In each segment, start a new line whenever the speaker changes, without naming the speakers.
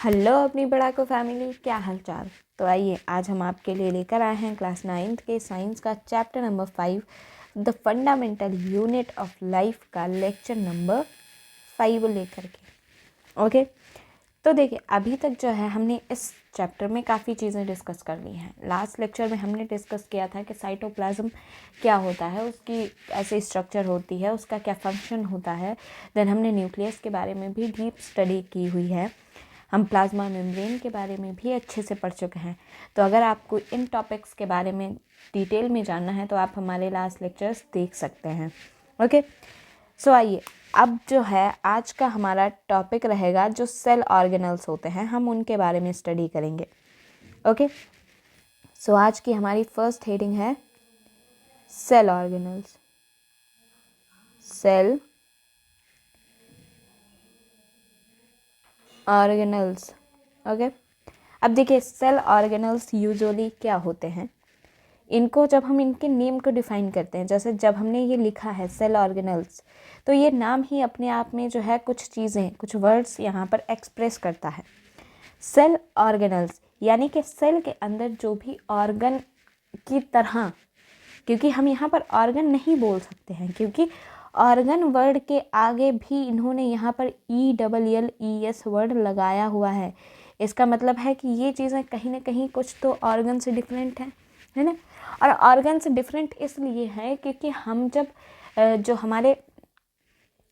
Hello अपनी पढ़ाकू family, क्या हाल चाल। तो आइए आज हम आपके लिए लेकर आए हैं क्लास 9th के साइंस का chapter number 5 the fundamental unit of life का लेक्चर नंबर 5 लेकर के। ओके, तो देखिए अभी तक जो है हमने इस चैप्टर में काफ़ी चीज़ें डिस्कस कर ली हैं। लास्ट लेक्चर में हमने डिस्कस किया था कि साइटोप्लाज्म क्या होता है, उसकी ऐसी स्ट्रक्चर होती है, उसका क्या फंक्शन होता है। देन हमने न्यूक्लियस के बारे में भी डीप स्टडी की हुई है। हम प्लाज्मा मेम्ब्रेन के बारे में भी अच्छे से पढ़ चुके हैं। तो अगर आपको इन टॉपिक्स के बारे में डिटेल में जानना है तो आप हमारे लास्ट लेक्चर्स देख सकते हैं। ओके, सो आइए अब जो है आज का हमारा टॉपिक रहेगा जो सेल ऑर्गेनल्स होते हैं, हम उनके बारे में स्टडी करेंगे। ओके, सो आज की हमारी फर्स्ट हेडिंग है cell organelles. Cell organelles. Okay, अब देखिए सेल ऑर्गेनल्स यूजुअली क्या होते हैं। इनको जब हम इनके नेम को डिफाइन करते हैं, जैसे जब हमने ये लिखा है सेल ऑर्गेनल्स, तो ये नाम ही अपने आप में जो है कुछ चीज़ें, कुछ वर्ड्स यहाँ पर एक्सप्रेस करता है। सेल ऑर्गेनल्स यानी कि सेल के अंदर जो भी ऑर्गन की तरह, क्योंकि हम यहाँ पर ऑर्गन नहीं बोल सकते हैं क्योंकि ऑर्गन वर्ड के आगे भी इन्होंने यहाँ पर ELLES वर्ड लगाया हुआ है। इसका मतलब है कि ये चीज़ें कहीं ना कहीं कुछ तो ऑर्गन से डिफरेंट है ना। और ऑर्गन से डिफरेंट इसलिए है क्योंकि हम जब जो हमारे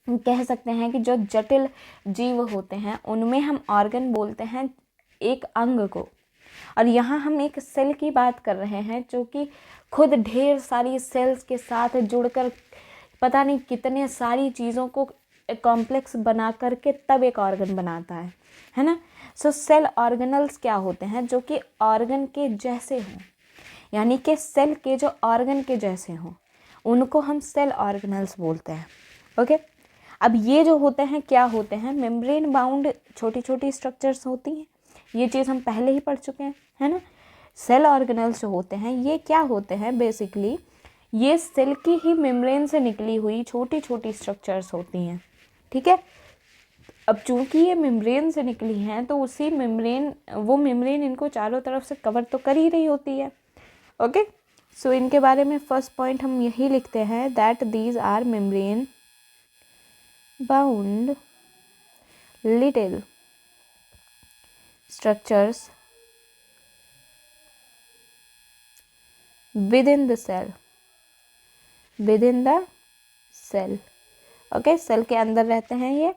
कह सकते हैं कि जो जटिल जीव होते हैं उनमें हम ऑर्गन बोलते हैं एक अंग को, और यहाँ हम एक सेल की बात कर रहे हैं जो कि खुद ढेर सारी सेल्स के साथ जुड़कर पता नहीं कितने सारी चीज़ों को कॉम्प्लेक्स बना करके तब एक ऑर्गन बनाता है ना। सो सेल ऑर्गेनल्स क्या होते हैं जो कि ऑर्गन के जैसे हों, यानी कि सेल के जो ऑर्गन के जैसे हों, उनको हम सेल ऑर्गेनल्स बोलते हैं। ओके, अब ये जो होते हैं क्या होते हैं, मेम्ब्रेन बाउंड छोटी छोटी स्ट्रक्चर्स होती हैं। ये चीज़ हम पहले ही पढ़ चुके हैं, है ना। सेल ऑर्गेनल्स जो होते हैं ये क्या होते हैं, बेसिकली ये सेल की ही मेम्ब्रेन से निकली हुई छोटी छोटी स्ट्रक्चर्स होती हैं। ठीक है, अब चूंकि ये मेम्ब्रेन से निकली हैं तो उसी वो मेम्ब्रेन इनको चारों तरफ से कवर तो कर ही रही होती है। ओके, सो इनके बारे में फर्स्ट पॉइंट हम यही लिखते हैं that these are membrane bound little structures within the cell okay, cell के अंदर रहते हैं ये।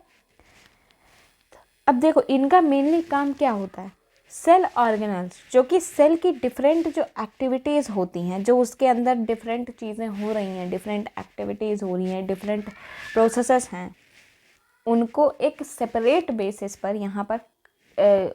अब देखो इनका मेनली काम क्या होता है। सेल ऑर्गेनल्स जो कि सेल की डिफरेंट जो एक्टिविटीज़ होती हैं, जो उसके अंदर डिफरेंट चीज़ें हो रही हैं, डिफरेंट एक्टिविटीज़ हो रही हैं, डिफरेंट प्रोसेसेस हैं, उनको एक सेपरेट बेसिस पर यहाँ पर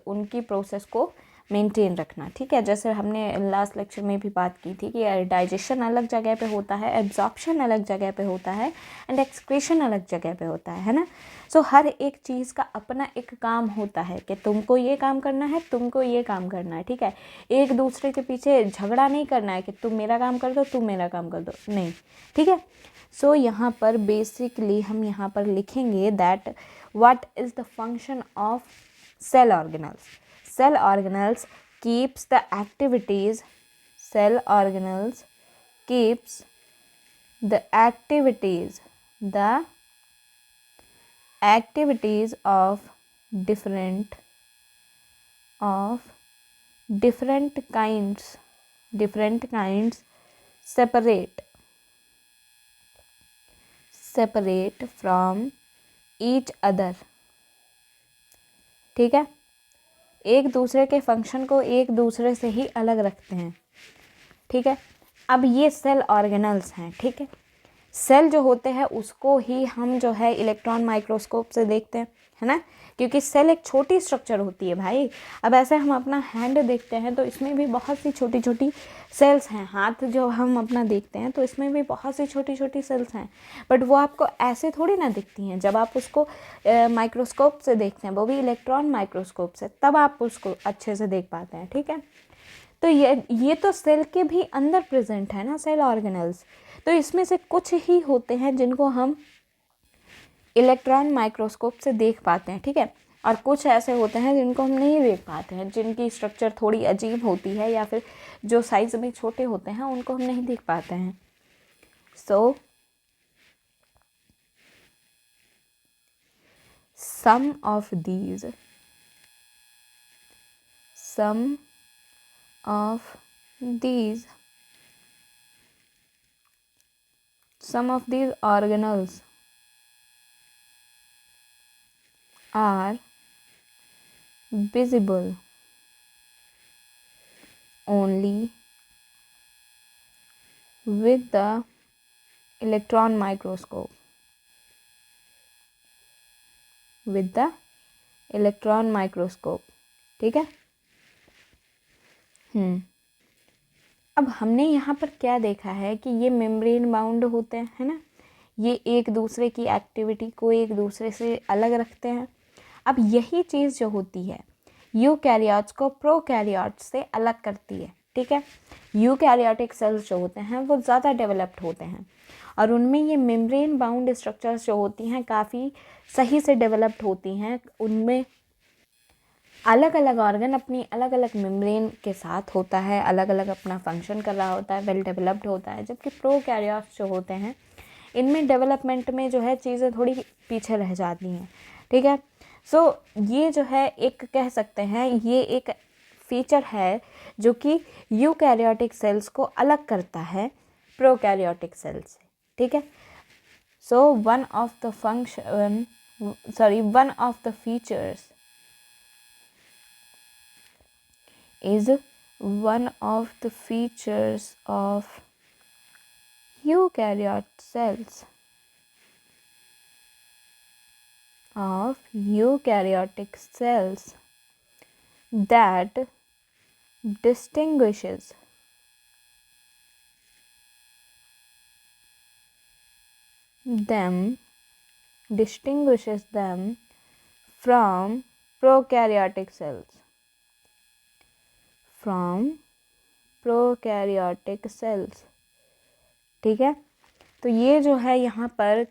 उनकी प्रोसेस को मेंटेन रखना। ठीक है, जैसे हमने लास्ट लेक्चर में भी बात की थी कि डाइजेशन अलग जगह पे होता है, एब्जॉर्प्शन अलग जगह पे होता है, एंड एक्सक्रीशन अलग जगह पे होता है ना। सो हर एक चीज़ का अपना एक काम होता है कि तुमको ये काम करना है, तुमको ये काम करना है। ठीक है, एक दूसरे के पीछे झगड़ा नहीं करना है कि तुम मेरा काम कर दो, तुम मेरा काम कर दो, नहीं। ठीक है, सो यहाँ पर बेसिकली हम यहाँ पर लिखेंगे that what is the function of cell organelles. Cell organelles keeps the activities the activities of different kinds separate from each other। ठीक है, एक दूसरे के फंक्शन को एक दूसरे से ही अलग रखते हैं। ठीक है, अब ये सेल ऑर्गेनल्स हैं। ठीक है, सेल जो होते हैं उसको ही हम जो है इलेक्ट्रॉन माइक्रोस्कोप से देखते हैं, है ना, क्योंकि सेल एक छोटी स्ट्रक्चर होती है भाई। अब ऐसे हम अपना हैंड देखते हैं तो इसमें भी बहुत सी छोटी छोटी सेल्स हैं। हाथ जो हम अपना देखते हैं तो इसमें भी बहुत सी छोटी छोटी सेल्स हैं, बट वो आपको ऐसे थोड़ी ना दिखती हैं। जब आप उसको माइक्रोस्कोप से देखते हैं, वो भी इलेक्ट्रॉन माइक्रोस्कोप से, तब आप उसको अच्छे से देख पाते हैं। ठीक है, तो ये तो सेल के भी अंदर प्रेजेंट है ना, सेल ऑर्गेनल्स। तो इसमें से कुछ ही होते हैं जिनको हम इलेक्ट्रॉन माइक्रोस्कोप से देख पाते हैं। ठीक है, और कुछ ऐसे होते हैं जिनको हम नहीं देख पाते हैं, जिनकी स्ट्रक्चर थोड़ी अजीब होती है या फिर जो साइज में छोटे होते हैं उनको हम नहीं देख पाते हैं. सो some of these organelles are visible only with the electron microscope. ठीक है. अब हमने यहाँ पर क्या देखा है कि ये मेम्ब्रेन बाउंड होते हैं, है ना. ये एक दूसरे की एक्टिविटी को एक दूसरे से अलग रखते हैं. अब यही चीज़ जो होती है यूकैरियोट्स को प्रोकैरियोट्स से अलग करती है. ठीक है. यूकैरियोटिक सेल्स जो होते हैं वो ज़्यादा डेवलप्ड होते हैं और उनमें ये मेम्ब्रेन बाउंड स्ट्रक्चर्स जो होती हैं काफ़ी सही से डेवलप्ड होती हैं. उनमें अलग अलग ऑर्गन अपनी अलग अलग मेम्ब्रेन के साथ होता है, अलग अलग अपना फंक्शन कर रहा होता है, वेल डेवलप्ड होता है. जबकि प्रोकैरियोट्स जो होते हैं इनमें डेवलपमेंट में जो है चीज़ें थोड़ी पीछे रह जाती हैं. ठीक है. सो ये जो है एक कह सकते हैं ये एक फीचर है जो कि यूकैरियोटिक सेल्स को अलग करता है प्रोकैरियोटिक सेल्स से. ठीक है. So one of the features is one of the features of eukaryotic cells that distinguishes them from prokaryotic cells. ठीक है. तो ये जो है यहाँ पर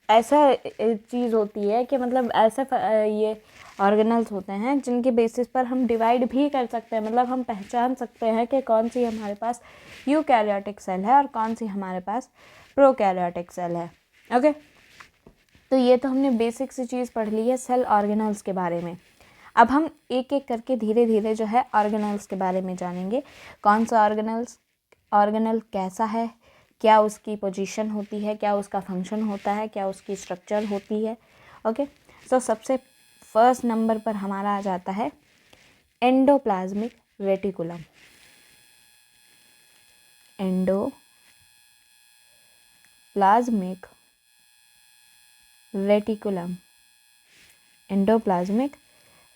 ऐसा चीज़ होती है कि मतलब ऐसे ये ऑर्गेनल्स होते हैं जिनके बेसिस पर हम डिवाइड भी कर सकते हैं. मतलब हम पहचान सकते हैं कि कौन सी हमारे पास यूकैरियोटिक सेल है और कौन सी हमारे पास प्रोकैरियोटिक सेल है. ओके. तो ये तो हमने बेसिक सी चीज़ पढ़ ली है सेल ऑर्गेनल्स के बारे में. अब हम एक एक करके धीरे धीरे जो है ऑर्गेनल्स के बारे में जानेंगे. कौन सा ऑर्गेनल कैसा है, क्या उसकी पोजीशन होती है, क्या उसका फंक्शन होता है, क्या उसकी स्ट्रक्चर होती है. ओके. सो सबसे फर्स्ट नंबर पर हमारा आ जाता है एंडोप्लाज्मिक रेटिकुलम. एंडोप्लाज्मिक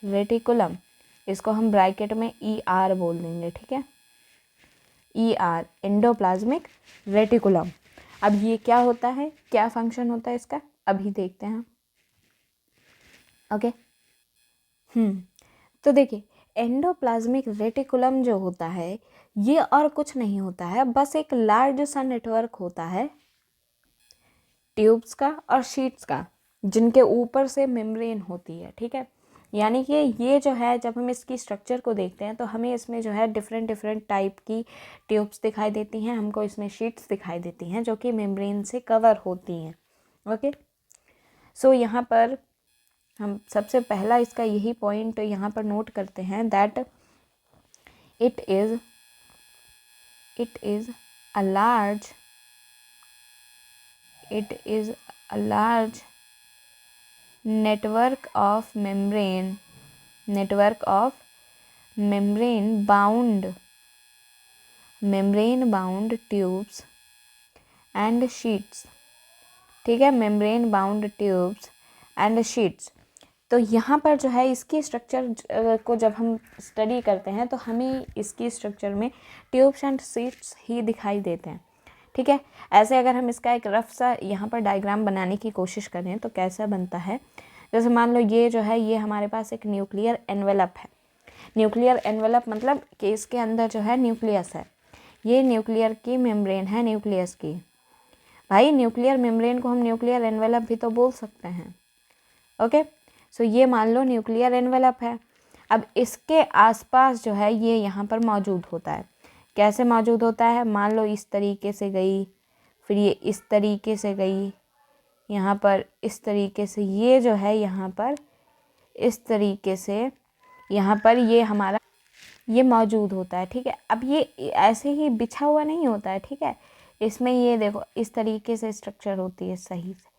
रेटिकुलम इसको हम ब्रैकेट में ER बोल देंगे. ठीक है. ER endoplasmic reticulum. अब ये क्या होता है, क्या फंक्शन होता है इसका, अभी देखते हैं. ओके. तो देखिए एंडोप्लाज्मिक रेटिकुलम जो होता है ये और कुछ नहीं होता है, बस एक लार्ज सा नेटवर्क होता है ट्यूब्स का और शीट्स का जिनके ऊपर से मेम्ब्रेन होती है. ठीक है. यानी कि ये जो है जब हम इसकी स्ट्रक्चर को देखते हैं तो हमें इसमें जो है डिफरेंट टाइप की ट्यूब्स दिखाई देती हैं, हमको इसमें शीट्स दिखाई देती हैं जो कि मेम्ब्रेन से कवर होती हैं. ओके. सो यहाँ पर हम सबसे पहला इसका यही पॉइंट यहाँ पर नोट करते हैं that it is a large network of membrane bound tubes and sheets. ठीक है. membrane bound tubes and sheets. तो यहाँ पर जो है इसकी स्ट्रक्चर को जब हम स्टडी करते हैं तो हमें इसकी स्ट्रक्चर में ट्यूब्स एंड शीट्स ही दिखाई देते हैं. ठीक है. ऐसे अगर हम इसका एक रफ सा यहाँ पर डायग्राम बनाने की कोशिश करें तो कैसा बनता है, जैसे मान लो ये जो है ये हमारे पास एक न्यूक्लियर एनवेलप है. न्यूक्लियर एनवेलप मतलब कि इसके अंदर जो है न्यूक्लियस है. ये न्यूक्लियर की मेम्ब्रेन है न्यूक्लियस की. भाई न्यूक्लियर मेम्ब्रेन को हम न्यूक्लियर एनवेलप भी तो बोल सकते हैं. ओके. सो ये मान लो न्यूक्लियर एनवेलप है। अब इसके आसपास जो है ये यहाँ पर मौजूद होता है। कैसे मौजूद होता है, मान लो इस तरीके से गई, फिर ये इस तरीके से गई, यहाँ पर इस तरीके से, ये जो है यहाँ पर इस तरीके से यहाँ पर ये हमारा ये मौजूद होता है। ठीक है, अब ये ऐसे ही बिछा हुआ नहीं होता है। ठीक है, इसमें ये देखो इस तरीके से स्ट्रक्चर होती है सही से।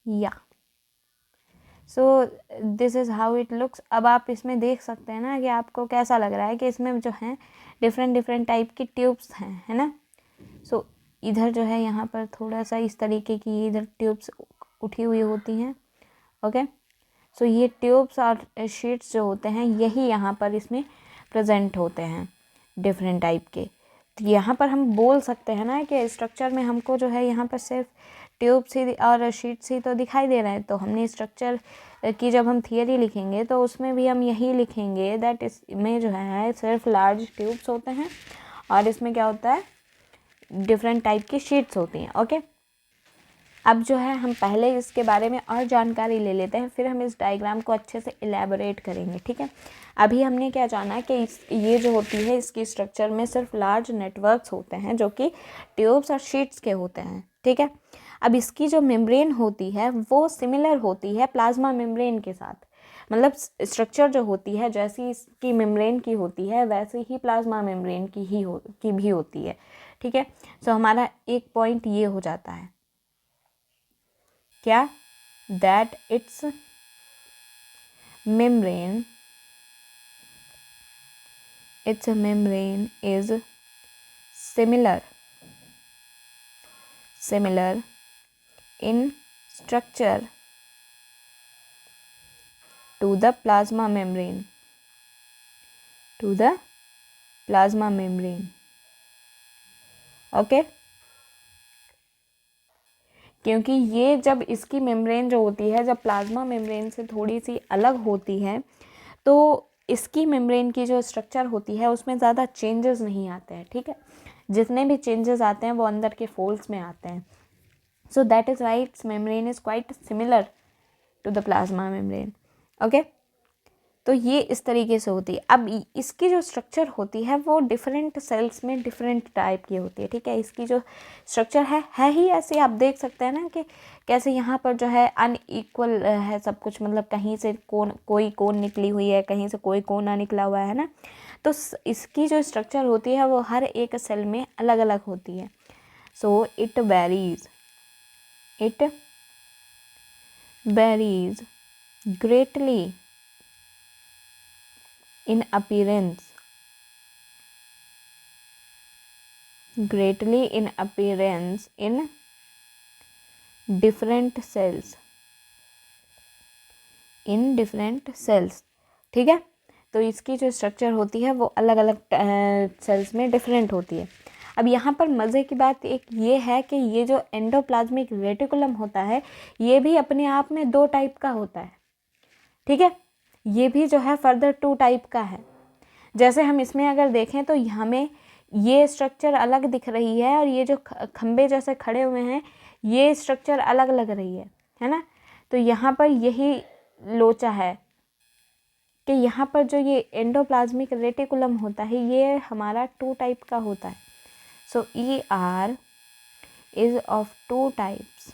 या so this is how it looks. अब आप इसमें देख सकते हैं ना कि आपको कैसा लग रहा है कि इसमें जो है डिफरेंट डिफरेंट टाइप की ट्यूब्स हैं, है ना। सो इधर जो है यहाँ पर थोड़ा सा इस तरीके की इधर ट्यूब्स उठी हुई होती हैं। ओके, सो ये ट्यूब्स और शीट्स जो होते हैं यही यहाँ पर इसमें प्रेजेंट होते हैं डिफरेंट टाइप के। तो यहाँ पर हम बोल सकते हैं ना कि स्ट्रक्चर में हमको जो है यहाँ पर सिर्फ ट्यूब्स ही और शीट्स ही तो दिखाई दे रहे हैं। तो हमने स्ट्रक्चर की जब हम थियरी लिखेंगे तो उसमें भी हम यही लिखेंगे दैट इसमें जो है सिर्फ लार्ज ट्यूब्स होते हैं और इसमें क्या होता है, डिफरेंट टाइप की शीट्स होती हैं। ओके, अब जो है हम पहले इसके बारे में और जानकारी ले लेते हैं, फिर हम इस डायग्राम को अच्छे से इलेबोरेट करेंगे। ठीक है, अभी हमने क्या जाना कि ये जो होती है इसकी स्ट्रक्चर में सिर्फ लार्ज नेटवर्क्स होते हैं जो कि ट्यूब्स और शीट्स के होते हैं। ठीक है, अब इसकी जो मेम्ब्रेन होती है वो सिमिलर होती है प्लाज्मा मेम्ब्रेन के साथ। मतलब स्ट्रक्चर जो होती है जैसी इसकी मेम्ब्रेन की होती है वैसे ही प्लाज्मा मेम्ब्रेन की भी होती है। ठीक है, सो हमारा एक पॉइंट ये हो जाता है क्या, that it's membrane is similar in structure to the plasma membrane okay. क्योंकि ये जब इसकी मेम्ब्रेन जो होती है जब प्लाज्मा मेम्ब्रेन से थोड़ी सी अलग होती है तो इसकी मेम्ब्रेन की जो स्ट्रक्चर होती है उसमें ज़्यादा चेंजेस नहीं आते हैं। ठीक है, जितने भी चेंजेस आते हैं वो अंदर के फोल्ड्स में आते हैं। So that is why its membrane is quite similar to the plasma membrane. Okay, तो ये इस तरीके से होती है। अब इसकी जो स्ट्रक्चर होती है वो डिफरेंट सेल्स में डिफरेंट टाइप की होती है। ठीक है, इसकी जो स्ट्रक्चर है ही ऐसे, आप देख सकते हैं ना कि कैसे यहाँ पर जो है अनइक्वल है सब कुछ, मतलब कहीं से कोई कोन निकली हुई है, कहीं से कोई कोन ना निकला हुआ है ना। तो इसकी जो स्ट्रक्चर होती है वो हर एक सेल में अलग अलग होती है। So it varies greatly in appearance in different cells। ठीक है, तो इसकी जो स्ट्रक्चर होती है वो अलग अलग सेल्स में डिफरेंट होती है। अब यहाँ पर मज़े की बात एक ये है कि ये जो एंडोप्लाज्मिक रेटिकुलम होता है ये भी अपने आप में 2 टाइप का होता है। ठीक है, ये भी जो है फर्दर 2 टाइप का है। जैसे हम इसमें अगर देखें तो हमें ये स्ट्रक्चर अलग दिख रही है और ये जो खंबे जैसे खड़े हुए हैं ये स्ट्रक्चर अलग लग रही है ना। तो यहाँ पर यही लोचा है कि यहाँ पर जो ये एंडोप्लाज्मिक रेटिकुलम होता है ये हमारा 2 टाइप का होता है। सो ER इज ऑफ 2 टाइप्स।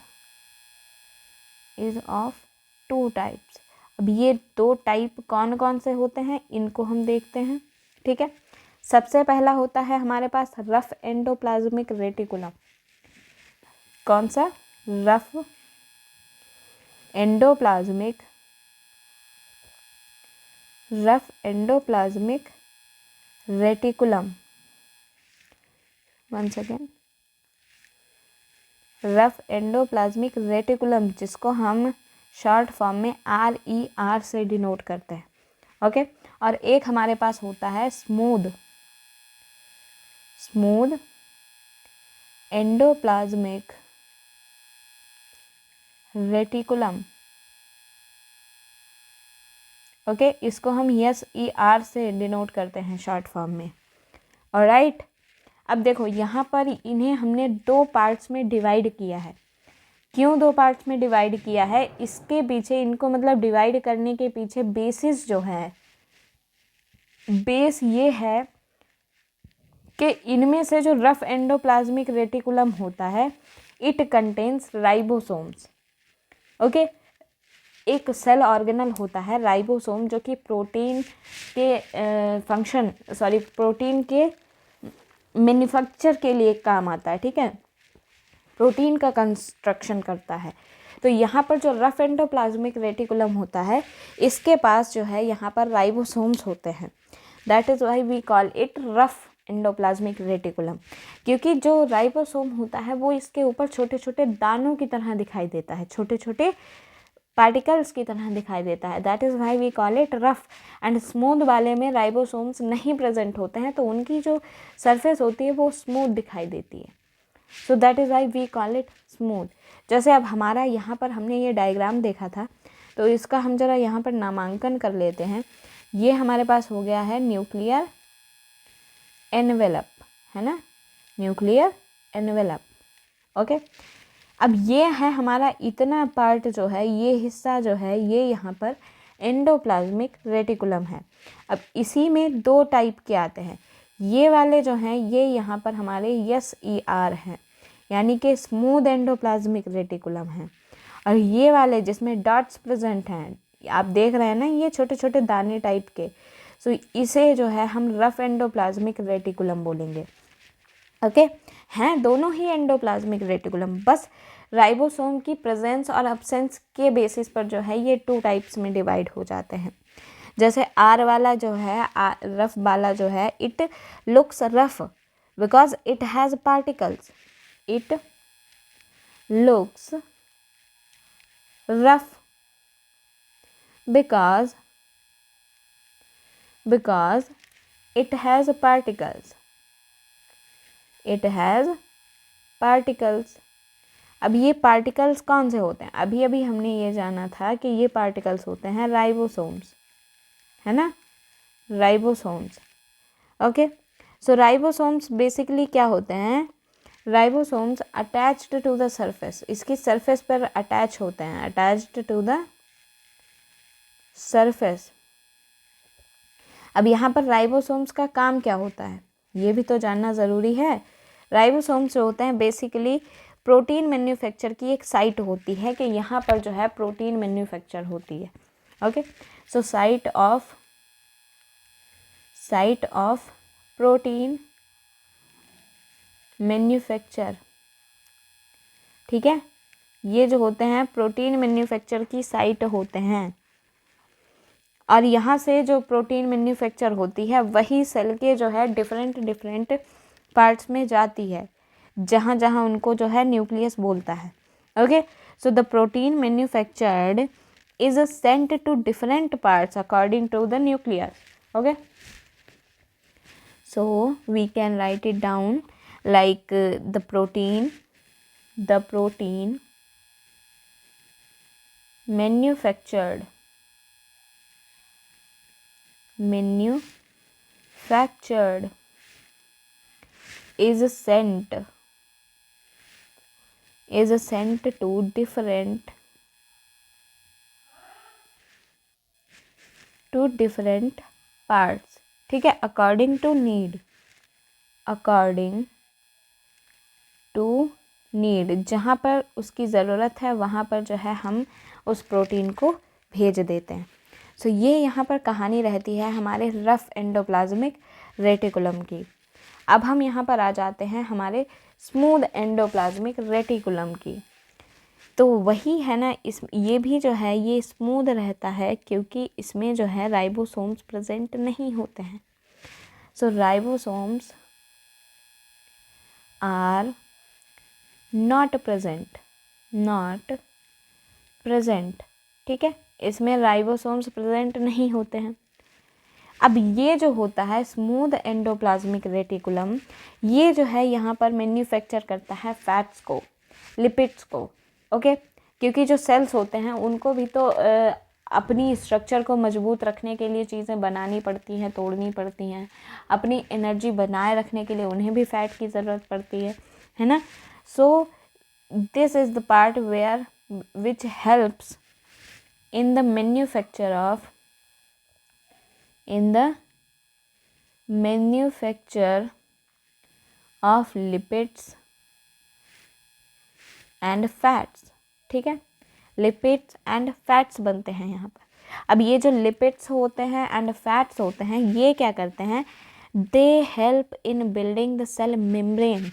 अब ये 2 टाइप कौन कौन से होते हैं इनको हम देखते हैं। ठीक है, सबसे पहला होता है हमारे पास रफ एंडोप्लाज्मिक रेटिकुलम। कौन सा? Rough endoplasmic reticulum. One second, rough endoplasmic reticulum जिसको हम शॉर्ट फॉर्म में RER से डिनोट करते हैं। ओके, और एक हमारे पास होता है स्मूथ एंडोप्लाज्मिक रेटिकुलम। ओके, इसको हम SER से डिनोट करते हैं शॉर्ट फॉर्म में। ऑलराइट, अब देखो यहाँ पर इन्हें हमने 2 पार्ट्स में डिवाइड किया है। क्यों दो पार्ट्स में डिवाइड किया है, इसके पीछे इनको मतलब डिवाइड करने के पीछे बेसिस जो है, बेस ये है कि इनमें से जो रफ एंडोप्लाज्मिक रेटिकुलम होता है इट कंटेन्स राइबोसोम्स। ओके, एक सेल ऑर्गेनल होता है राइबोसोम जो कि प्रोटीन के मैन्युफैक्चर के लिए काम आता है, ठीक है, प्रोटीन का कंस्ट्रक्शन करता है। तो यहाँ पर जो रफ एंडोप्लाज्मिक रेटिकुलम होता है इसके पास जो है यहाँ पर राइबोसोम्स होते हैं। That is why we call it rough endoplasmic reticulum, क्योंकि जो राइबोसोम होता है वो इसके ऊपर छोटे छोटे दानों की तरह दिखाई देता है, छोटे छोटे पार्टिकल्स की तरह दिखाई देता है। That is why we call it rough. And smooth वाले में राइबोसोम्स नहीं प्रेजेंट होते हैं, तो उनकी जो सरफेस होती है वो स्मूथ दिखाई देती है। So that is why we call it smooth. जैसे अब हमारा यहाँ पर हमने ये डायग्राम देखा था, तो इसका हम जरा यहाँ पर नामांकन कर लेते हैं। ये हमारे पास हो गया है न्यूक्लियर एनवेलप, है ना, न्यूक्लियर एनवेलप। ओके, अब ये है हमारा इतना पार्ट जो है, ये हिस्सा जो है, ये यहाँ पर एंडोप्लाज्मिक रेटिकुलम है। अब इसी में दो टाइप के आते हैं, ये वाले जो हैं ये यहाँ पर हमारे SER हैं, यानी कि स्मूथ एंडोप्लाज्मिक रेटिकुलम है। और ये वाले जिसमें डॉट्स प्रेजेंट हैं, आप देख रहे हैं ना, ये छोटे छोटे दाने टाइप के, सो इसे जो है हम रफ एंडोप्लाज्मिक रेटिकुलम बोलेंगे। ओके, हैं दोनों ही एंडोप्लाज्मिक रेटिकुलम, बस राइबोसोम की प्रेजेंस और एब्सेंस के बेसिस पर जो है ये टू टाइप्स में डिवाइड हो जाते हैं। जैसे R वाला जो है, रफ वाला जो है, it looks rough because it has particles, it looks rough because it has particles, it has particles। अब ये पार्टिकल्स कौन से होते हैं, अभी अभी हमने ये जाना था कि ये पार्टिकल्स होते हैं राइबोसोम्स, है ना, ribosomes. Okay, so ribosomes basically क्या होते हैं, ribosomes attached to the surface, इसकी सरफेस पर अटैच होते हैं, अटैच्ड टू द सरफेस। अब यहाँ पर राइबोसोम्स का काम क्या होता है ये भी तो जानना ज़रूरी है। राइबोसोम्स जो होते हैं बेसिकली प्रोटीन मैन्युफैक्चर की एक साइट होती है कि यहाँ पर जो है प्रोटीन मैन्युफैक्चर होती है। Okay, so site of protein manufacture, ठीक है, ये जो होते हैं प्रोटीन मैन्युफैक्चर की साइट होते हैं। और यहाँ से जो प्रोटीन मैन्युफैक्चर होती है वही सेल के जो है डिफरेंट पार्ट्स में जाती है, जहाँ जहाँ उनको जो है न्यूक्लियस बोलता है। Okay, so the protein manufactured is sent to different parts according to the nucleus. Okay, so we can write it down like the protein manufactured is sent to different parts, ठीक है, according to need, जहाँ पर उसकी ज़रूरत है वहाँ पर जो है हम उस प्रोटीन को भेज देते हैं। सो ये यहाँ पर कहानी रहती है हमारे रफ एंडोप्लाज्मिक रेटिकुलम की। अब हम यहाँ पर आ जाते हैं हमारे स्मूथ एंडोप्लाज्मिक रेटिकुलम की। तो वही है ना, ये भी जो है ये स्मूथ रहता है क्योंकि इसमें जो है राइबोसोम्स प्रेजेंट नहीं होते हैं। सो राइबोसोम्स आर नॉट प्रेजेंट, ठीक है, इसमें राइबोसोम्स प्रेजेंट नहीं होते हैं। अब ये जो होता है स्मूथ एंडोप्लाज्मिक रेटिकुलम, ये जो है यहाँ पर मैन्युफैक्चर करता है फैट्स को, लिपिड्स को। ओके, क्योंकि जो सेल्स होते हैं उनको भी तो अपनी स्ट्रक्चर को मजबूत रखने के लिए चीज़ें बनानी पड़ती हैं, तोड़नी पड़ती हैं, अपनी एनर्जी बनाए रखने के लिए उन्हें भी फैट की ज़रूरत पड़ती है ना। सो this is the part which helps in the manufacture of lipids and fats. ठीक है, लिपिड्स एंड फैट्स बनते हैं यहाँ पर। अब ये जो लिपिड्स होते हैं एंड फैट्स होते हैं, ये क्या करते हैं, they help in building the cell membrane.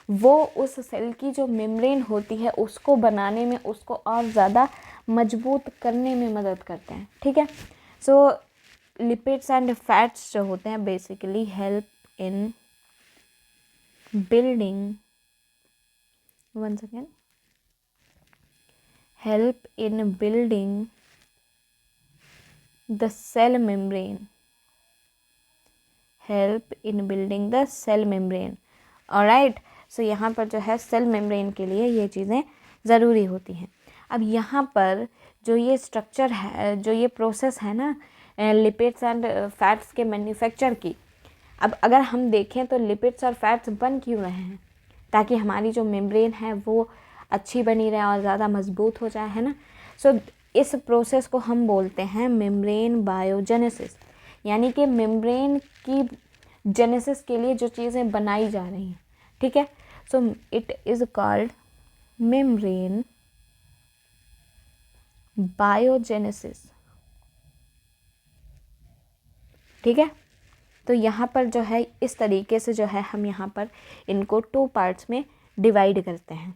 वो उस सेल की जो मेम्ब्रेन होती है उसको बनाने में, उसको और ज़्यादा मजबूत करने में मदद करते हैं। ठीक है, सो लिपिड्स एंड फैट्स जो होते हैं basically help in building, one second, help in building the cell membrane, help in building the cell membrane। Alright, so यहाँ पर जो है सेल मेम्ब्रेन के लिए ये चीज़ें ज़रूरी होती हैं। अब यहाँ पर जो ये स्ट्रक्चर है, जो ये प्रोसेस है ना लिपिड्स एंड फैट्स के मैन्युफैक्चर की, अब अगर हम देखें तो लिपिड्स और फैट्स बन क्यों रहे हैं, ताकि हमारी जो मेम्ब्रेन है वो अच्छी बनी रहे और ज़्यादा मजबूत हो जाए, है ना। सो इस प्रोसेस को हम बोलते हैं मेम्ब्रेन बायोजेनेसिस, यानी कि मेम्ब्रेन की जेनेसिस के लिए जो चीज़ें बनाई जा रही हैं। ठीक है, so it is called membrane biogenesis. ठीक है, तो यहाँ पर जो है इस तरीके से जो है हम यहाँ पर इनको 2 पार्ट्स में डिवाइड करते हैं।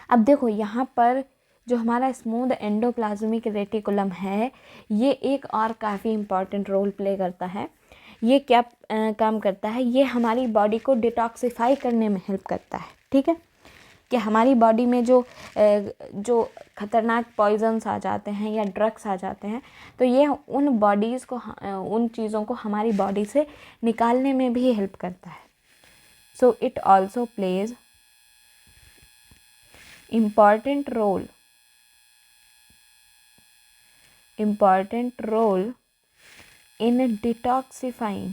अब देखो यहाँ पर जो हमारा स्मूथ एंडोप्लाज्मिक रेटिकुलम है, ये एक और काफ़ी इम्पॉर्टेंट रोल प्ले करता है। ये क्या काम करता है, ये हमारी बॉडी को डिटॉक्सिफाई करने में हेल्प करता है। ठीक है, कि हमारी बॉडी में जो खतरनाक पॉइजन्स आ जाते हैं या ड्रग्स आ जाते हैं, तो ये उन चीज़ों को हमारी बॉडी से निकालने में भी हेल्प करता है। So it also plays important role in detoxifying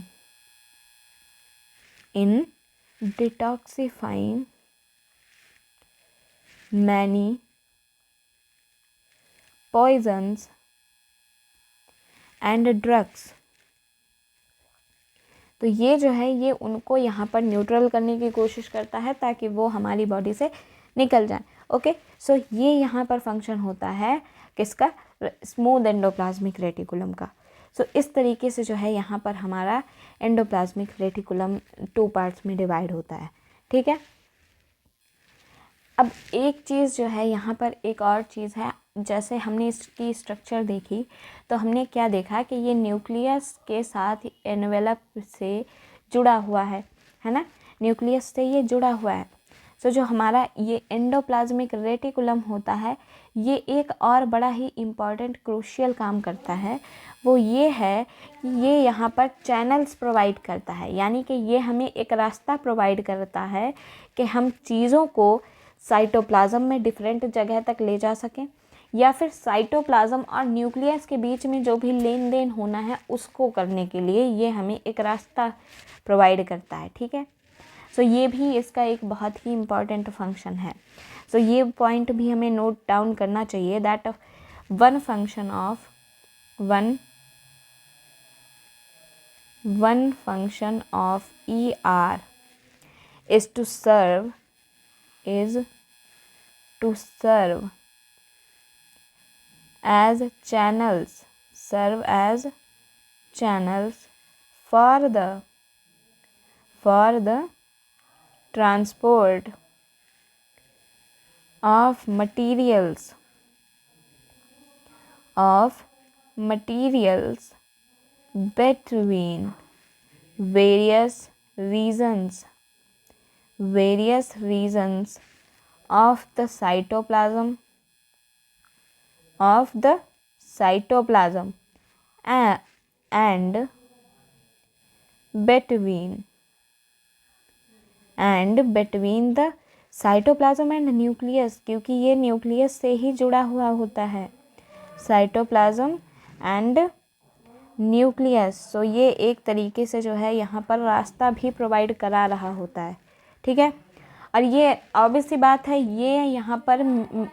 many poisons and drugs। तो ये जो है ये उनको यहाँ पर न्यूट्रल करने की कोशिश करता है ताकि वो हमारी बॉडी से निकल जाए। ओके, सो ये यहाँ पर फंक्शन होता है किसका, स्मूथ एंडोप्लाज्मिक रेटिकुलम का। सो इस तरीके से जो है यहाँ पर हमारा एंडोप्लाज्मिक रेटिकुलम 2 पार्ट्स में डिवाइड होता है। ठीक है, अब एक चीज़ जो है यहाँ पर एक और चीज़ है, जैसे हमने इसकी स्ट्रक्चर देखी तो हमने क्या देखा कि ये न्यूक्लियस के साथ एनवेलप से जुड़ा हुआ है ना, न्यूक्लियस से ये जुड़ा हुआ है। सो जो हमारा ये एंडोप्लाज्मिक रेटिकुलम होता है, ये एक और बड़ा ही इम्पॉर्टेंट क्रूशियल काम करता है, वो ये है कि ये यहाँ पर चैनल्स प्रोवाइड करता है, यानी कि ये हमें एक रास्ता प्रोवाइड करता है कि हम चीज़ों को साइटोप्लाज्म में डिफरेंट जगह तक ले जा सकें, या फिर साइटोप्लाज्म और न्यूक्लियस के बीच में जो भी लेन देन होना है उसको करने के लिए ये हमें एक रास्ता प्रोवाइड करता है। ठीक है, सो ये भी इसका एक बहुत ही इम्पॉर्टेंट फंक्शन है। सो ये पॉइंट भी हमें नोट डाउन करना चाहिए, that one function of ER is to serve as channels for the transport of materials between various regions of the cytoplasm and between the cytoplasm and nucleus, क्योंकि ये nucleus से ही जुड़ा हुआ होता है, साइटोप्लाज्म एंड न्यूक्लियस। सो ये एक तरीके से जो है यहाँ पर रास्ता भी प्रोवाइड करा रहा होता है। ठीक है, और ये ऑब्वियस सी बात है, ये यहाँ पर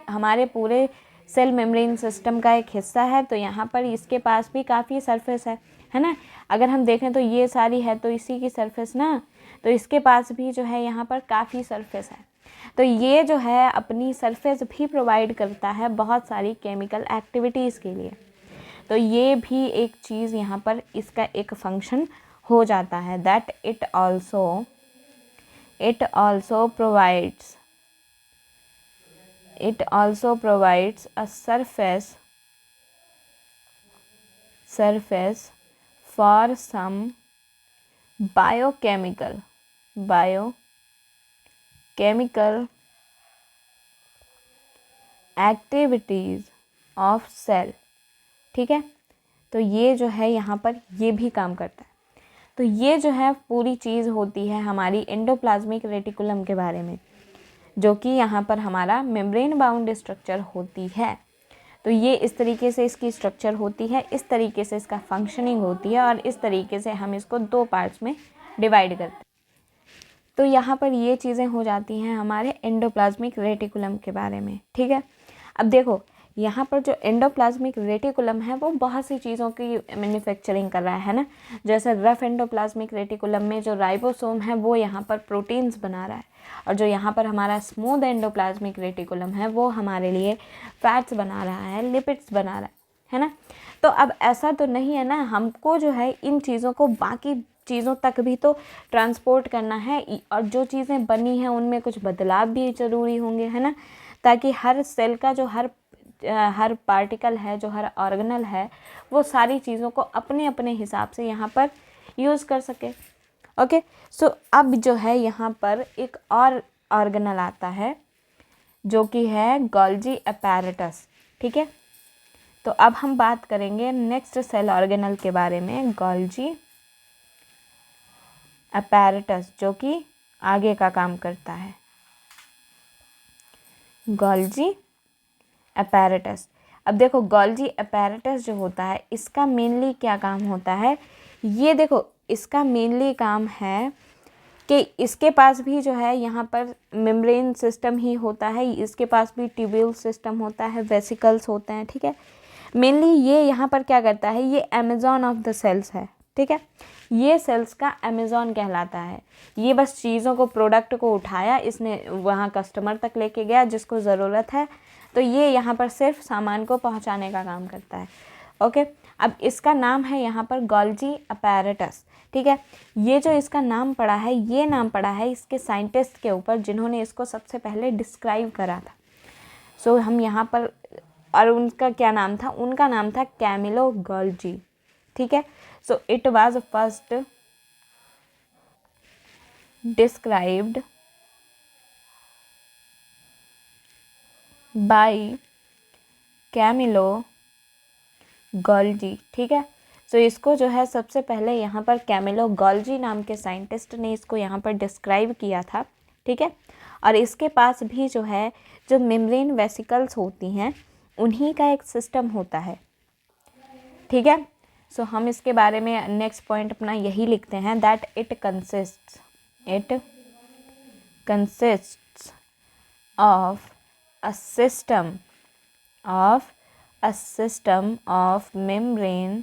हमारे पूरे सेल मेम्ब्रेन सिस्टम का एक हिस्सा है, तो यहाँ पर इसके पास भी काफ़ी सरफेस है ना। अगर हम देखें तो ये सारी है तो इसी की सरफेस ना, तो इसके पास भी जो है यहाँ पर काफ़ी सरफेस है। तो ये जो है अपनी सरफेस भी प्रोवाइड करता है बहुत सारी केमिकल एक्टिविटीज़ के लिए। तो ये भी एक चीज़ यहाँ पर इसका एक फंक्शन हो जाता है, that it also provides a surface for some biochemical activities of cell। ठीक है, तो ये जो है यहाँ पर ये भी काम करता है। तो ये जो है पूरी चीज़ होती है हमारी एंडोप्लाज्मिक रेटिकुलम के बारे में, जो कि यहाँ पर हमारा मेम्ब्रेन बाउंड स्ट्रक्चर होती है। तो ये इस तरीके से इसकी स्ट्रक्चर होती है, इस तरीके से इसका फंक्शनिंग होती है, और इस तरीके से हम इसको 2 पार्ट्स में डिवाइड करते हैं। तो यहाँ पर ये चीज़ें हो जाती हैं हमारे एंडोप्लाज्मिक रेटिकुलम के बारे में। ठीक है, अब देखो यहाँ पर जो एंडोप्लाज्मिक रेटिकुलम है वो बहुत सी चीज़ों की मैन्युफैक्चरिंग कर रहा है ना। जैसे रफ एंडोप्लाज्मिक रेटिकुलम में जो राइबोसोम है वो यहाँ पर प्रोटीन्स बना रहा है, और जो यहाँ पर हमारा स्मूथ एंडोप्लाज्मिक रेटिकुलम है वो हमारे लिए फैट्स बना रहा है, लिपिड्स बना रहा है ना। तो अब ऐसा तो नहीं है ना, हमको जो है इन चीज़ों को बाकी चीज़ों तक भी तो ट्रांसपोर्ट करना है, और जो चीज़ें बनी हैं उनमें कुछ बदलाव भी ज़रूरी होंगे, है ना, ताकि हर सेल का जो हर पार्टिकल है, जो हर ऑर्गेनल है, वो सारी चीज़ों को अपने अपने हिसाब से यहाँ पर यूज़ कर सके। ओके, सो अब जो है यहाँ पर एक और ऑर्गेनल आता है जो कि है गोल्जी अपैरेटस। ठीक है, तो अब हम बात करेंगे नेक्स्ट सेल ऑर्गेनल के बारे में, गोल्जी अपैरेटस, जो कि आगे का काम करता है। गोल्जी अपैरेटस, अब देखो गोल्जी अपैरेटस जो होता है इसका मेनली क्या काम होता है, ये देखो इसका मेनली काम है कि इसके पास भी जो है यहाँ पर मेम्ब्रेन सिस्टम ही होता है, इसके पास भी ट्यूब्यूल सिस्टम होता है, वेसिकल्स होते हैं। ठीक है, मेनली ये यहाँ पर क्या करता है, ये अमेज़ॉन ऑफ द सेल्स है। ठीक है, ये सेल्स का अमेज़ॉन कहलाता है। ये बस चीज़ों को, प्रोडक्ट को उठाया, इसने वहाँ कस्टमर तक लेके गया जिसको ज़रूरत है, तो ये यहाँ पर सिर्फ सामान को पहुँचाने का काम करता है। ओके, अब इसका नाम है यहाँ पर गोल्जी अपैरेटस। ठीक है, ये जो इसका नाम पड़ा है, ये नाम पड़ा है इसके साइंटिस्ट के ऊपर जिन्होंने इसको सबसे पहले डिस्क्राइब करा था। सो हम यहाँ पर, और उनका क्या नाम था, उनका नाम था कैमिलो गोल्जी। ठीक है, so it was first described by Camillo Golgi. ठीक है, सो इसको जो है सबसे पहले यहाँ पर कैमिलो गोल्जी नाम के साइंटिस्ट ने इसको यहाँ पर डिस्क्राइब किया था। ठीक है, और इसके पास भी जो है जो मेम्ब्रेन वेसिकल्स होती हैं उन्हीं का एक सिस्टम होता है। ठीक है, सो हम इसके बारे में नेक्स्ट पॉइंट अपना यही लिखते हैं, that it consists of a system of membrane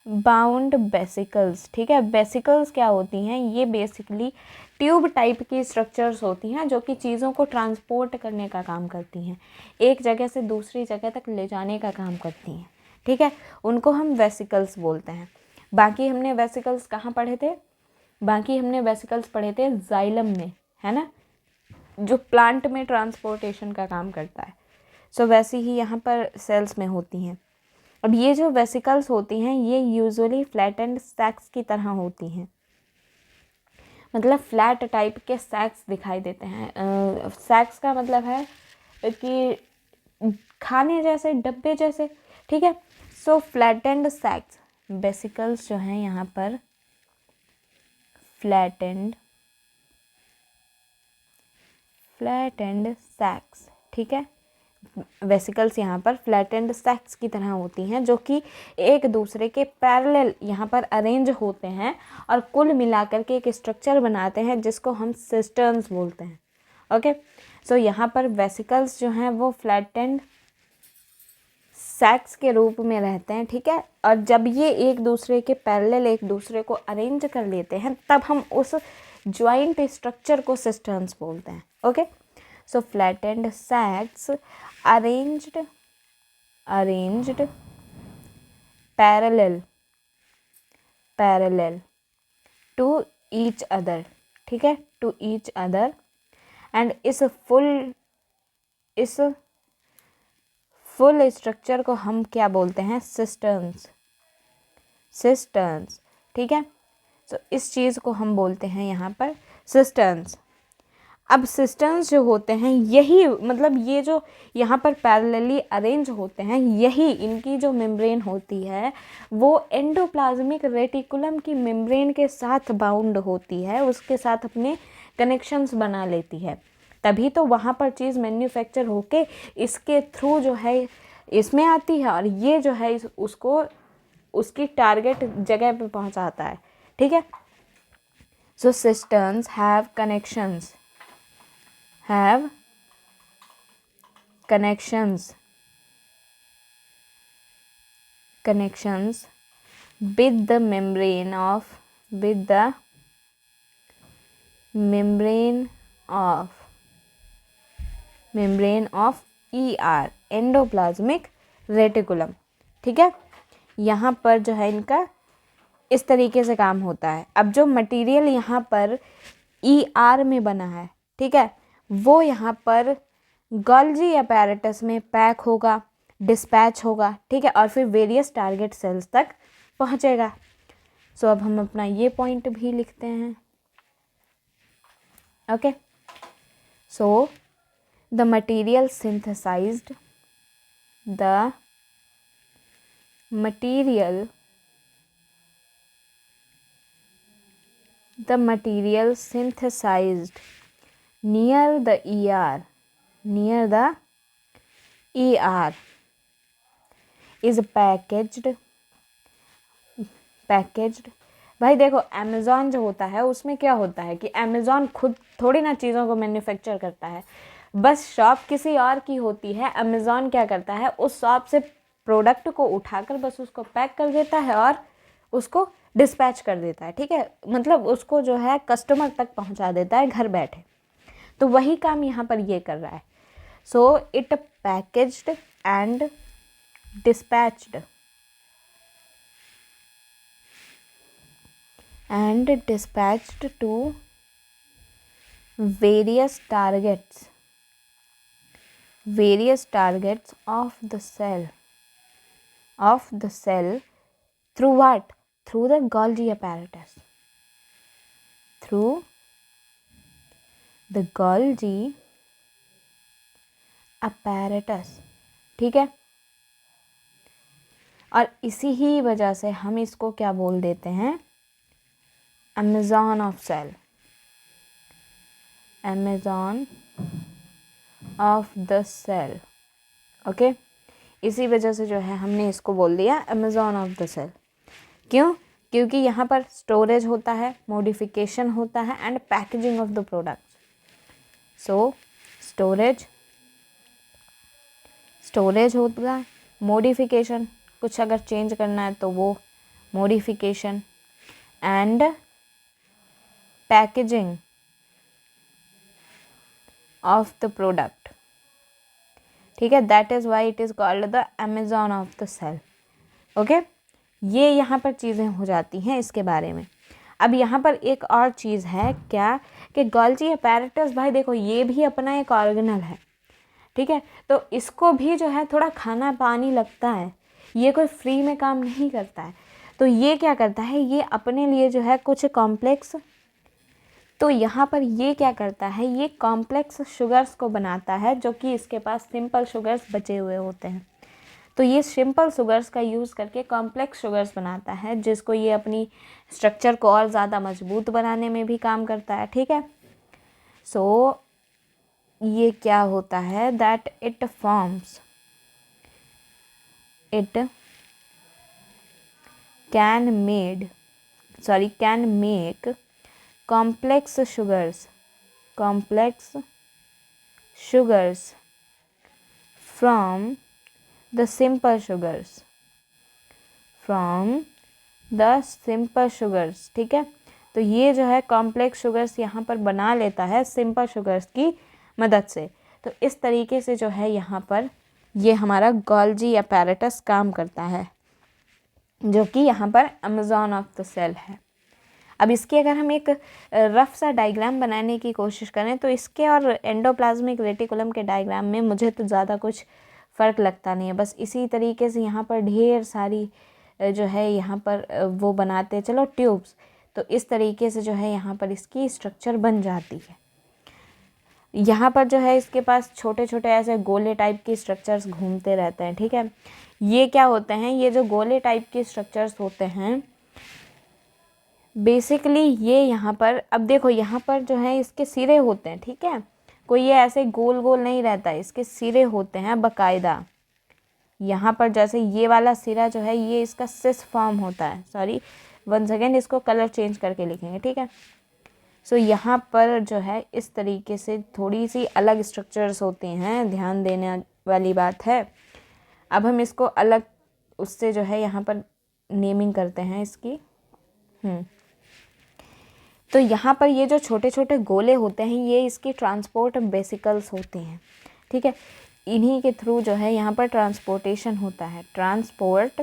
bound vesicles. ठीक है, वेसिकल्स क्या होती हैं, ये बेसिकली ट्यूब टाइप की स्ट्रक्चर्स होती हैं जो कि चीज़ों को ट्रांसपोर्ट करने का काम करती हैं, एक जगह से दूसरी जगह तक ले जाने का काम करती हैं। ठीक है, उनको हम वेसिकल्स बोलते हैं। बाकी हमने वेसिकल्स कहाँ पढ़े थे, बाकी हमने वेसिकल्स पढ़े थे जाइलम में, है ना, जो प्लांट में ट्रांसपोर्टेशन का काम करता है। सो वैसे ही यहाँ पर सेल्स में होती हैं। अब ये जो वेसिकल्स होती हैं ये यूजुअली फ्लैटेंड सैक्स की तरह होती हैं, मतलब फ्लैट टाइप के सैक्स दिखाई देते हैं। सैक्स का मतलब है कि खाने जैसे, डब्बे जैसे। ठीक है, सो फ्लैटेंड सैक्स, वेसिकल्स जो हैं यहाँ पर फ्लैटेंड सैक्स। ठीक है, वेसिकल्स यहाँ पर फ्लैटेंड सैक्स की तरह होती हैं जो कि एक दूसरे के पैरेलल यहाँ पर अरेंज होते हैं और कुल मिलाकर के एक स्ट्रक्चर बनाते हैं जिसको हम सिस्टर्न्स बोलते हैं। ओके, सो यहाँ पर वेसिकल्स जो हैं वो फ्लैटेंड सैक्स के रूप में रहते हैं, ठीक है। और जब ये एक दूसरे के पैरेलल एक दूसरे को अरेंज कर लेते हैं तब हम उस ज्वाइंट स्ट्रक्चर को सिस्टर्न्स बोलते हैं। Okay, so flattened sacs arranged parallel to each other, ठीक है, टू ईच अदर, एंड इस फुल स्ट्रक्चर को हम क्या बोलते हैं? सिस्टर्न्स, ठीक है। सो इस चीज़ को हम बोलते हैं यहाँ पर सिस्टर्न्स। अब सिस्टर्न्स जो होते हैं यही मतलब ये जो यहाँ पर पैरेलली अरेंज होते हैं, यही इनकी जो मेम्ब्रेन होती है वो एंडोप्लाज्मिक रेटिकुलम की मेम्ब्रेन के साथ बाउंड होती है, उसके साथ अपने कनेक्शंस बना लेती है, तभी तो वहाँ पर चीज़ मैन्युफैक्चर होके इसके थ्रू जो है इसमें आती है और ये जो है उसको उसकी टारगेट जगह पे पहुँचाता है, ठीक है। So cisterns have connections with the membrane of ER, endoplasmic reticulum, ठीक है। यहाँ पर जो है इनका इस तरीके से काम होता है। अब जो मटेरियल यहाँ पर ER में बना है, ठीक है, वो यहाँ पर गोल्जी अपैरेटस में पैक होगा, डिस्पैच होगा, ठीक है, और फिर वेरियस टारगेट सेल्स तक पहुँचेगा। सो अब हम अपना ये पॉइंट भी लिखते हैं। Okay, so the material synthesized near the ER is packaged। भाई देखो, अमेज़ॉन जो होता है उसमें क्या होता है कि अमेज़ॉन खुद थोड़ी ना चीज़ों को मैन्युफैक्चर करता है, बस शॉप किसी और की होती है। अमेज़ॉन क्या करता है, उस शॉप से प्रोडक्ट को उठाकर बस उसको पैक कर देता है और उसको डिस्पैच कर देता है, ठीक है, मतलब उसको जो है कस्टमर तक पहुंचा देता है घर बैठे। तो वही काम यहाँ पर ये कर रहा है। So it packaged and dispatched to various targets of the cell through what? Through the Golgi apparatus. Through the Golgi apparatus, ठीक है। और इसी ही वजह से हम इसको क्या बोल देते हैं? Amazon of cell, Amazon of the cell. Okay, इसी वजह से जो है हमने इसको बोल दिया अमेज़ॉन ऑफ द सेल। क्यों? क्योंकि यहाँ पर स्टोरेज होता है, मॉडिफिकेशन होता है and packaging of the products. So storage होता है, मॉडिफिकेशन, कुछ अगर चेंज करना है तो वो modification, and packaging of the product, ठीक है। That is why it is called the Amazon of the cell. Okay, ये यहाँ पर चीज़ें हो जाती हैं इसके बारे में। अब यहाँ पर एक और चीज़ है क्या कि गोल्जी अपैरेटस, भाई देखो ये भी अपना एक ऑर्गेनल है, ठीक है, तो इसको भी जो है थोड़ा खाना पानी लगता है, ये कोई फ्री में काम नहीं करता है। तो ये क्या करता है, ये अपने लिए जो है कुछ कॉम्प्लेक्स, तो यहाँ पर ये क्या करता है, ये कॉम्प्लेक्स शुगर्स को बनाता है जो कि इसके पास सिंपल शुगर्स बचे हुए होते हैं। तो ये सिंपल शुगर्स का यूज़ करके कॉम्प्लेक्स शुगर्स बनाता है, जिसको ये अपनी स्ट्रक्चर को और ज़्यादा मजबूत बनाने में भी काम करता है, ठीक है। सो ये क्या होता है, that it forms, it can make complex sugars from the simple sugars, ठीक है। तो ये जो है कॉम्प्लेक्स शुगर्स यहाँ पर बना लेता है सिंपल शुगर्स की मदद से। तो इस तरीके से जो है यहाँ पर ये हमारा गोल्जी अपैरेटस काम करता है, जो कि यहाँ पर अमेज़न ऑफ द सेल है। अब इसकी अगर हम एक रफ सा डायग्राम बनाने की कोशिश करें तो इसके और एंडोप्लाज्मिक रेटिकुलम के डायग्राम में मुझे तो ज़्यादा कुछ फ़र्क लगता नहीं है। बस इसी तरीके से यहाँ पर ढेर सारी जो है यहाँ पर वो बनाते चलो ट्यूब्स, तो इस तरीके से जो है यहाँ पर इसकी स्ट्रक्चर बन जाती है। यहाँ पर जो है इसके पास छोटे छोटे ऐसे गोले टाइप के स्ट्रक्चर्स घूमते रहते हैं, ठीक है। ये क्या होते हैं, ये जो गोले टाइप के स्ट्रक्चर्स होते हैं बेसिकली ये यहाँ पर, अब देखो यहाँ पर जो है इसके सिरे होते हैं, ठीक है। कोई ये ऐसे गोल गोल नहीं रहता है, इसके सिरे होते हैं बकायदा। यहाँ पर जैसे ये वाला सिरा जो है ये इसका सिस फॉर्म होता है, सॉरी वन सेकेंड, इसको कलर चेंज करके लिखेंगे, ठीक है। सो यहाँ पर जो है इस तरीके से थोड़ी सी अलग स्ट्रक्चर्स होते हैं, ध्यान देने वाली बात है। अब हम इसको अलग उससे जो है यहाँ पर नेमिंग करते हैं इसकी। तो यहाँ पर ये जो छोटे छोटे गोले होते हैं ये इसकी ट्रांसपोर्ट वेसिकल्स होते हैं, ठीक है। इन्हीं के थ्रू जो है यहाँ पर ट्रांसपोर्टेशन होता है, ट्रांसपोर्ट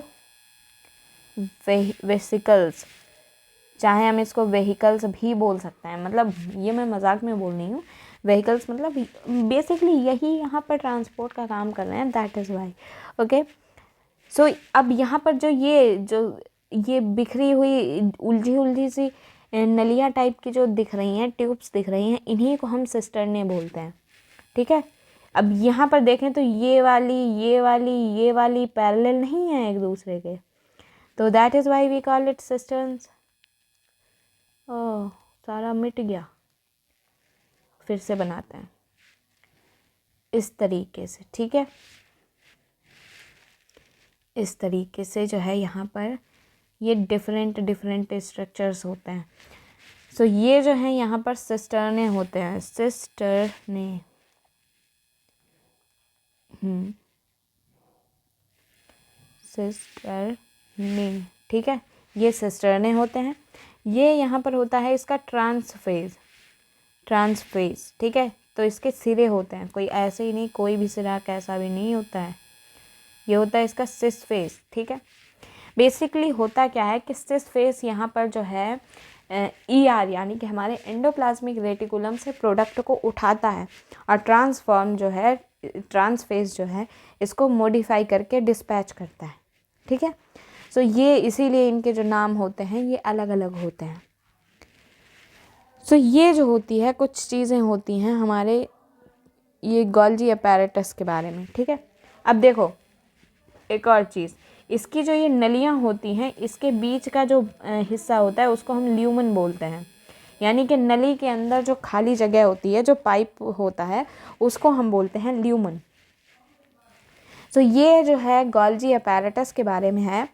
वेसिकल्स, चाहे हम इसको व्हीकल्स भी बोल सकते हैं, मतलब ये मैं मजाक में बोल रही हूँ। व्हीकल्स मतलब बेसिकली यही यहाँ पर ट्रांसपोर्ट का काम कर रहे हैं, दैट इज़ वाई। ओके, सो अब यहाँ पर जो ये बिखरी हुई उलझी सी नलिया टाइप की जो दिख रही हैं, ट्यूब्स दिख रही हैं, इन्हीं को हम सिस्टर्ने बोलते हैं, ठीक है। अब यहाँ पर देखें तो ये वाली पैरेलल नहीं है एक दूसरे के, तो that is why we call it cisterns. ओह, सारा मिट गया, फिर से बनाते हैं इस तरीके से, ठीक है। इस तरीके से जो है यहाँ पर ये डिफरेंट स्ट्रक्चर्स होते हैं। सो ये जो है यहाँ पर सिस्टर्ने होते हैं, सिस्टर्ने, ठीक है। ये सिस्टर्ने होते हैं। ये यहाँ पर होता है इसका ट्रांसफेज, ठीक है। तो इसके सिरे होते हैं, कोई ऐसे ही नहीं, कोई भी सिरा कैसा भी नहीं होता है, ये होता है इसका सिस फेस, ठीक है। बेसिकली होता क्या है कि सिस फेस यहाँ पर जो है ER यानी कि हमारे एंडोप्लाज्मिक रेटिकुलम से प्रोडक्ट को उठाता है और ट्रांसफेज जो है इसको मॉडिफाई करके डिस्पैच करता है, ठीक है। सो ये इसीलिए इनके जो नाम होते हैं ये अलग अलग होते हैं। सो ये जो होती है कुछ चीज़ें होती हैं हमारे ये गोल्जी अपैरेटस के बारे में, ठीक है। अब देखो एक और चीज़, इसकी जो ये नलियाँ होती हैं इसके बीच का जो हिस्सा होता है उसको हम ल्यूमन बोलते हैं, यानी कि नली के अंदर जो खाली जगह होती है, जो पाइप होता है, उसको हम बोलते हैं ल्यूमन। सो ये जो है गोल्जी अपैरेटस के बारे में है।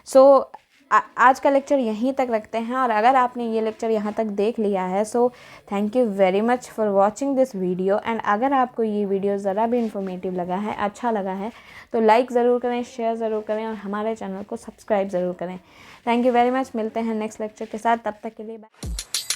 सो आज का लेक्चर यहीं तक रखते हैं, और अगर आपने ये लेक्चर यहाँ तक देख लिया है so thank you very much for watching this video. And अगर आपको ये वीडियो ज़रा भी इन्फॉर्मेटिव लगा है, अच्छा लगा है, तो लाइक ज़रूर करें, शेयर ज़रूर करें और हमारे चैनल को सब्सक्राइब ज़रूर करें। थैंक यू वेरी मच, मिलते हैं नेक्स्ट लेक्चर के साथ, तब तक के लिए बाय।